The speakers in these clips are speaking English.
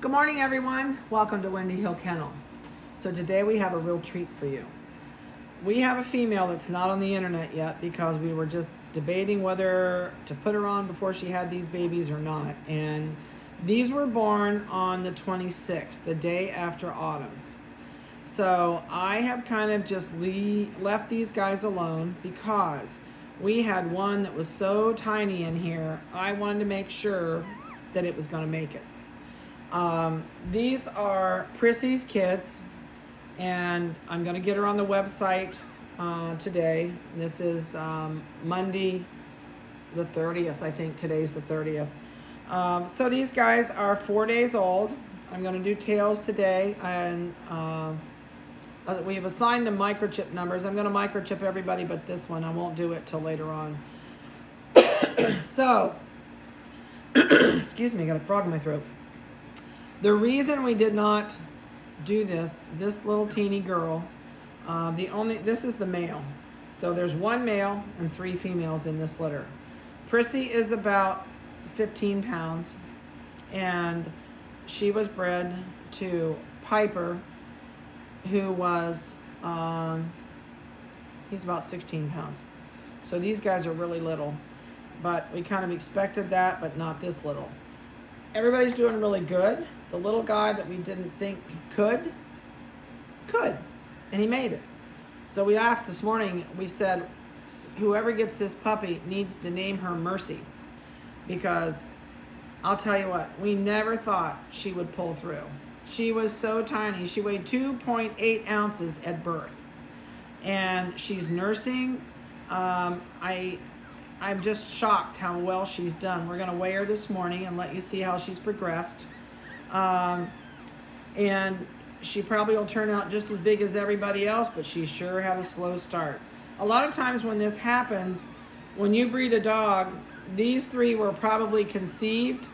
Good morning, everyone. Welcome to Wendy Hill Kennel. So today we have a real treat for you. We have a female that's not on the internet yet because we were just debating whether to put her on before she had these babies or not. And these were born on the 26th, the day after autumns. So I have kind of just left these guys alone because we had one that was so tiny in here. I wanted to make sure that it was going to make it. These are Prissy's kids, and I'm going to get her on the website today. This is Monday the 30th. I think today's the 30th. So these guys are 4 days old. I'm going to do tails today, and we have assigned them microchip numbers. I'm going to microchip everybody but this one. I won't do it till later on. So, excuse me, I got a frog in my throat. The reason we did not do this little teeny girl, this is the male. So there's one male and 3 females in this litter. Prissy is about 15 pounds, and she was bred to Piper, who was, he's about 16 pounds. So these guys are really little, but we kind of expected that, but not this little. Everybody's doing really good. The little guy that we didn't think could, and he made it. So we asked this morning, we said, whoever gets this puppy needs to name her Mercy, because I'll tell you what, we never thought she would pull through. She was so tiny. She weighed 2.8 ounces at birth, and she's nursing. I'm just shocked how well she's done. We're going to weigh her this morning and let you see how she's progressed. And she probably will turn out just as big as everybody else, but she sure had a slow start. A lot of times when this happens, when you breed a dog, these 3 were probably conceived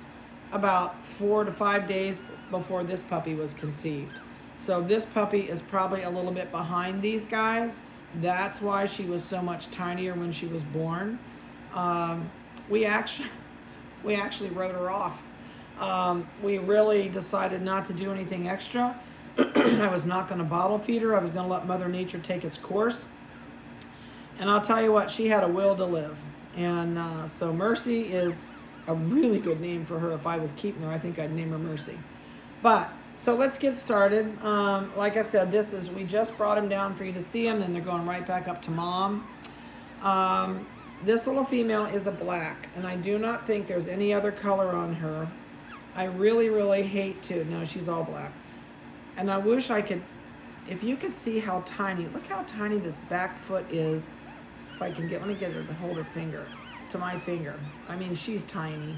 about 4 to 5 days before this puppy was conceived. So this puppy is probably a little bit behind these guys. That's why she was so much tinier when she was born. We actually wrote her off. We really decided not to do anything extra. I was not going to bottle feed her. I was going to let Mother Nature take its course. And I'll tell you what, she had a will to live. And so Mercy is a really good name for her. If I was keeping her, I think I'd name her Mercy. But, so let's get started. Like I said, we just brought them down for you to see them, then they're going right back up to mom. This little female is a black, and I do not think there's any other color on her. I really, really hate to. No, she's all black. And I wish I could, if you could see how tiny, look how tiny this back foot is. If I can let me get her to hold her finger to my finger. I mean, she's tiny.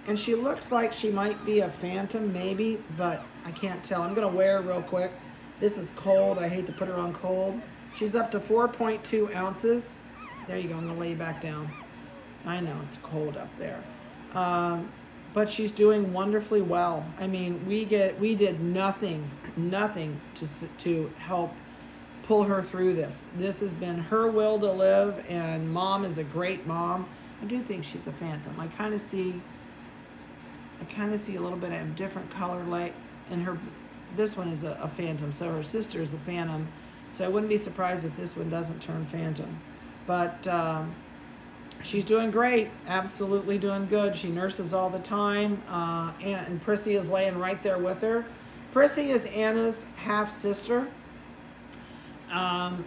And she looks like she might be a phantom, maybe, but I can't tell. I'm going to wear her real quick. This is cold. I hate to put her on cold. She's up to 4.2 ounces. There you go. I'm going to lay you back down. I know it's cold up there. But she's doing wonderfully well. I mean, we did nothing to help pull her through this. This has been her will to live, and mom is a great mom. I do think she's a phantom. I kind of see a little bit of different color light in her. This one is a phantom, so her sister is a phantom. So I wouldn't be surprised if this one doesn't turn phantom. But she's doing great, absolutely doing good. She nurses all the time, and Prissy is laying right there with her. Prissy is Anna's half-sister.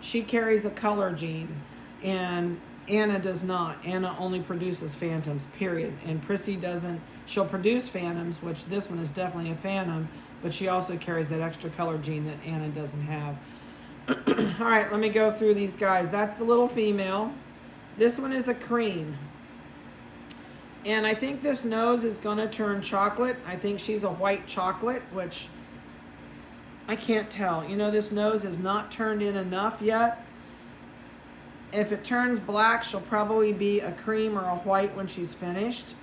She carries a color gene, and Anna does not. Anna only produces phantoms, period. And Prissy doesn't. She'll produce phantoms, which this one is definitely a phantom, but she also carries that extra color gene that Anna doesn't have. All right, let me go through these guys. That's the little female. This one is a cream. And I think this nose is going to turn chocolate. I think she's a white chocolate, which I can't tell. You know, this nose has not turned in enough yet. If it turns black, she'll probably be a cream or a white when she's finished.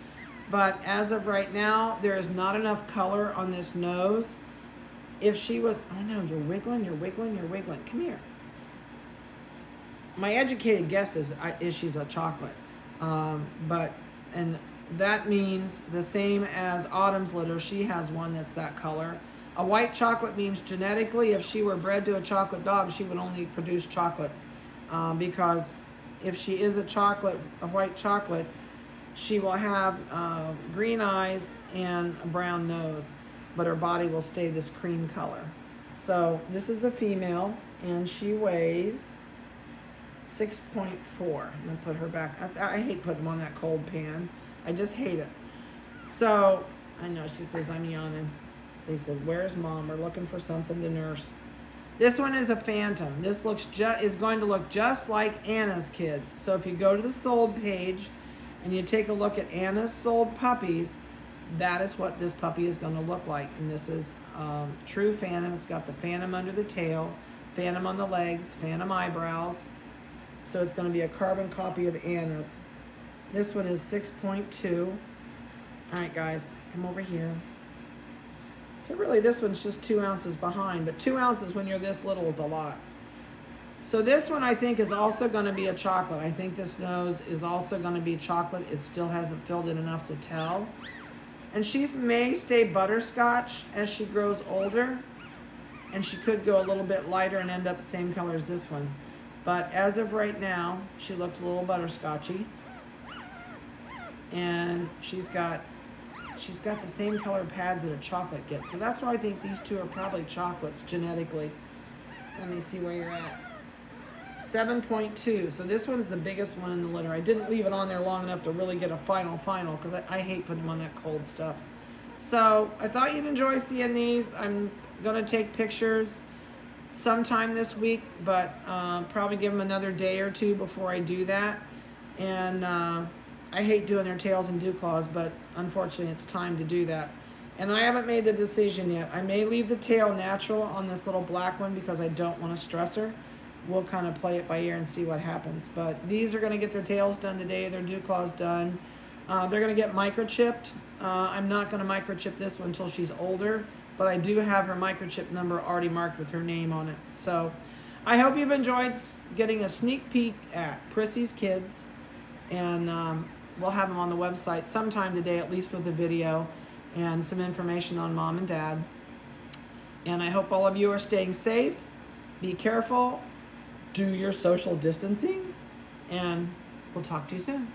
But as of right now, there is not enough color on this nose. If she was, oh no, you're wiggling. Come here. My educated guess is she's a chocolate. And that means the same as Autumn's litter. She has one that's that color. A white chocolate means genetically, if she were bred to a chocolate dog, she would only produce chocolates. Because if she is a white chocolate, she will have green eyes and a brown nose, but her body will stay this cream color. So this is a female, and she weighs 6.4. I'm gonna put her back. I hate putting them on that cold pan. I just hate it. So I know she says I'm yawning. They said, "Where's Mom? We're looking for something to nurse." This one is a phantom. This is going to look just like Anna's kids. So if you go to the sold page and you take a look at Anna's sold puppies, that is what this puppy is going to look like. And this is true phantom. It's got the phantom under the tail, phantom on the legs, phantom eyebrows. So it's going to be a carbon copy of Anna's. This one is 6.2. All right, guys, come over here. So really this one's just 2 ounces behind, but 2 ounces when you're this little is a lot. So this one I think is also going to be a chocolate. I think this nose is also going to be chocolate. It still hasn't filled in enough to tell. And she may stay butterscotch as she grows older. And she could go a little bit lighter and end up the same color as this one. But as of right now, she looks a little butterscotchy. And she's got the same color pads that a chocolate gets. So that's why I think these two are probably chocolates genetically. Let me see where you're at. 7.2. So this one's the biggest one in the litter. I didn't leave it on there long enough to really get a final because I hate putting them on that cold stuff. So I thought you'd enjoy seeing these. I'm going to take pictures sometime this week, but probably give them another day or two before I do that. And I hate doing their tails and dew claws, but unfortunately it's time to do that. And I haven't made the decision yet. I may leave the tail natural on this little black one because I don't want to stress her. We'll kind of play it by ear and see what happens. But these are going to get their tails done today, their dew claws done. They're going to get microchipped. I'm not going to microchip this one until she's older, but I do have her microchip number already marked with her name on it. So I hope you've enjoyed getting a sneak peek at Prissy's kids. And we'll have them on the website sometime today, at least with a video and some information on Mom and Dad. And I hope all of you are staying safe. Be careful. Do your social distancing. And we'll talk to you soon.